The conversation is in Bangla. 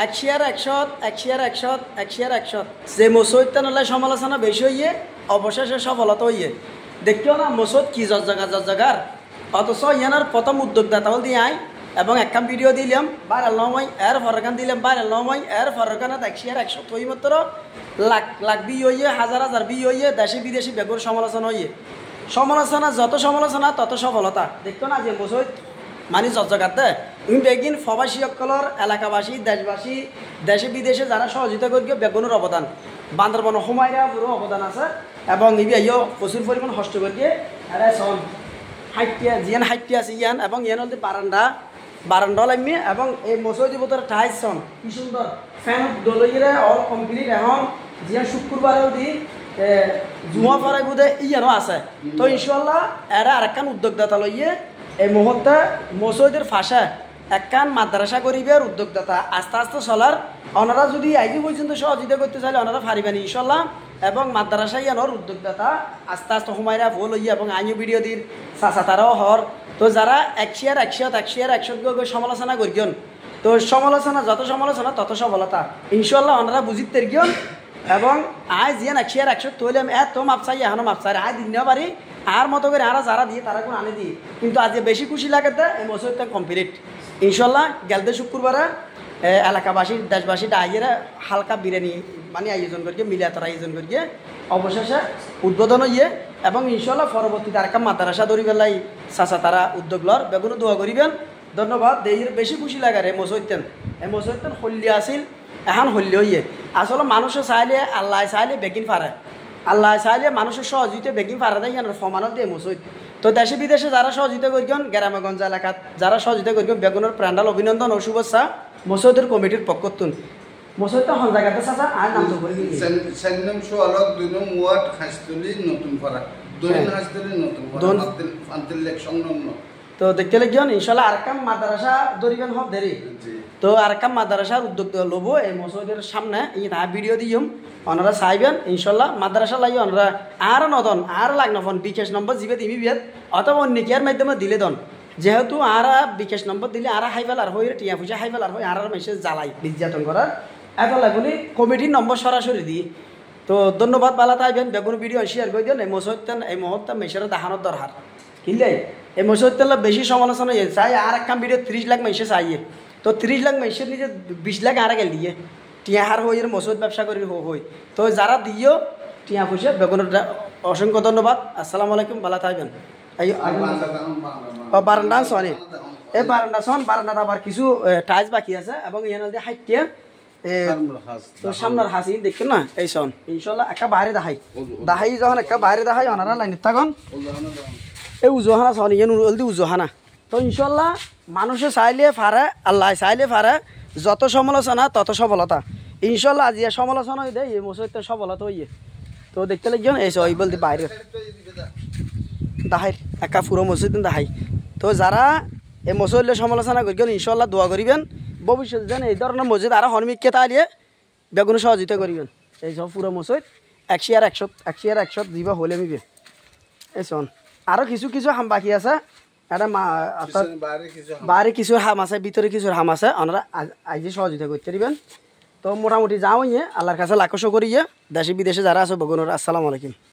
এক শেয়ার 100, এক শেয়ার 100, এক শেয়ার 100 যে মসজিদটা নলে সমালোচনা বেশি হইয়ে অবশেষে সফলতা হইয়ে দেখতেও না মসজিদ কি জজ্জাগার অথচ ইয়ানার প্রথম উদ্যোগদাতা হল দিয়ে আয় এবং একখান ভিডিও দিলাম ভাইরাল নয় এর ফরকান দিলাম ভাইরাল নয় এর ফরকানত 100 শেয়ার 100 তৈ মাত্র লাখ বি হইয়ে হাজার বি হইয়ে দেশি বিদেশি বেগুর সমালোচনা হইয়ে সমালোচনা যত সমালোচনা তত সফলতা দেখতো না যে মসজিদ মানে জজ্জাগাতে তুমি বেগিন প্রবাসী সকলের এলাকাবাসী দেশবাসী দেশে বিদেশে যারা সহযোগিতা করি বেগুনের অবদান বান্দরবন হুমায়রা পুরো অবদান আছে এবং ইয়ে প্রচুর পরিমাণ হস্ত করিয়ে হাইটিয়া জিয়ান হাইটি আছে ইয়ান এবং ইয়ান হল বারান্দা লাগবে এবং এই মসজিদ ভিতরে টাইস সন কি সুন্দর ফ্যান দলইরে অল কমপ্লিট এখন জিয়ান শুক্রবারেও দি জুমা পরে বোধে ইয়ানো আছে তো ইনশাল্লাহ এরা আরেকখান উদ্যোগদাতা লইয়ে এই মুহূর্তে মসজিদের ফাঁসা একখান মাদ্রাসা গরিবের উদ্যোগদাতা আস্তে আস্তে চলার ওনারা যদি আইজি পর্যন্ত সহযোগিতা করতে চাইলে ওনারা পারিবেন ইনশাল্লাহ এবং মাদ্রাসা ইয়ানোর উদ্যোগদাতা আস্তে আস্তে হুমায়রা ভুল হইয়া এবং আইনি ভিডিও দিন চাচা তারাও হর তো যারা 100 শেয়ার 100 সমালোচনা করিয়ন তো সমালোচনা যত সমালোচনা তত সফলতা ইনশাল্লাহ ওনারা বুঝিতে গিয়ন এবং আজ জিয়ান 100 শেয়ার 100 তৈলে আমি এত মাপ চাই এখনো মাপ চাই আজ দিন পারি আর মতো করে আরা যারা দিয়ে তারা কোনো আনে দিই কিন্তু আজ বেশি খুশি লাগাতে এই মসজিদটা কমপ্লিট ইনশাল্লাহ গেলতে শুক্রবারে এলাকাবাসী দেশবাসী ডাইয়েরা হালকা বিরিয়ানি মানে আয়োজন করিয়ে মিলিয়াতার আয়োজন করিয়ে অবশেষে উদ্বোধন হইয়ে এবং ইনশাল্লাহ পরবর্তীতে আরেকটা মাদ্রাসা ধরি বেলাই চাচা তারা উদ্যোগ লর বেগুনো দোয়া করিবেন ধন্যবাদ দেহের বেশি খুশি লাগার এই মসজিদতেন হল্লি আসিল এখন হল্লি হইয়ে আসলে মানুষে চাইলে আল্লাহ চাইলে বেগিন পারে আল্লাহ চাইলে মানুষের সহযোগিতা বেগিন পারে দেয় ফমানত দিয়ে মসজিদ তো দেশে বিদেশে যারা সহযোগিতা করিবেন গ্রামেগঞ্জ এলাকাত যারা সহযোগিতা করিবেন বেগুনের প্রাণাল অভিনন্দন ও শুভেচ্ছা মসজিদের কমিটির পক্ষতুন মসজিদটা হন জায়গাতে চাচা আর নাম করে সেন্নম সোয়ালক 2 নং ওয়ার্ড খাসতুলি নতুন পাড়া 2 নং খাসতুলি নতুন পাড়া আন্তিল লেক সংলগ্ন তো দেখতে লাগিয়ন ইনশাল্লাহ আরেকটা মাদ্রাসা ধরিবেন হব দেরি তো আরেকটা মাদ্রাসার উদ্যোগ লব এই মসজিদের সামনে এই না ভিডিও দিম ওনারা চাইবেন ইনশাল্লাহ মাদ্রাসা লাগি ওনারা আর নদন আর লাগনা ফোন বিকাশ নম্বর জিবে দিবি বিয়াত অথবা অন্য কেয়ার মাধ্যমে দিলে দন যেহেতু আর বিকাশ নম্বর দিলে আর হাইফেল আর হয়ে টিয়া পয়সা হাইফেল আর হয়ে আর মেসেজ জ্বালাই নির্যাতন করার এত লাগুনি কমিটির নম্বর সরাসরি দিই তো ধন্যবাদ বালা তাইবেন বেগুন ভিডিও শেয়ার করে দিন এই মুহূর্তে মেসের দেখানোর দরকার কিনলে এই মসজিদটা বেশি সমালোচনা হয়ে চাই আর একটা ভিডিও 30 লাখ মেসে চাইয়ে তো 30 লাখ মেসের নিজে 20 লাখ আর গেল দিয়ে টিয়া হার হয়ে মসজিদ ব্যবসা করি হই তো যারা দিও টিয়া পয়সা বেগুনের অসংখ্য ধন্যবাদ আসসালামু আলাইকুম বালা থাকবেন এই বারান্দা সনে এই বারান্দা সন বারান্দাটা আবার কিছু টাইলস বাকি আছে এবং এখানে দিয়ে হাইটিয়া তো সামনের হাসি দেখছেন না এই সন ইনশাল্লাহ একটা বাইরে দাহাই যখন একটা বাইরে দাহাই ওনারা লাইন থাকুন এই উজোহানা সন ইয়ে অলদি উজোহানা তো ইনশাল্লাহ মানুষে চাইলে পারে আল্লাহ চাইলে পারে যত সমালোচনা তত সফলতা ইনশাল্লাহ আজি সমালোচনা হয়ে দেয় এই মসজিদটা সফলতা হইয়ে তো দেখতে লাগিও এই সই বলতে বাইরে দাহাই একা পুরো মসজিদ দাহাই তো যারা এই মসজিদের সমালোচনা করিবেন ইনশাল্লাহ দোয়া করিবেন ভবিষ্যতে যেন এই ধরনের মসজিদ আরো হনমিকতা আলিয়ে বেগুন সহযোগিতা করিবেন এই সব পুরো মসজিদ 100 শেয়ার 100 দিবা হলে মিবে এই শোন আরো কিছু হাম বাকি আছে এটা বাইরে কিছু হাম আছে ভিতরে কিছু হাম আছে ওনারা আজ সহযোগিতা করতে দিবেন তো মোটামুটি যাও আল্লাহর কাছে লাখশো করিয়ে দেশে বিদেশে যারা আছে বেগুনের আসসালামু আলাইকুম।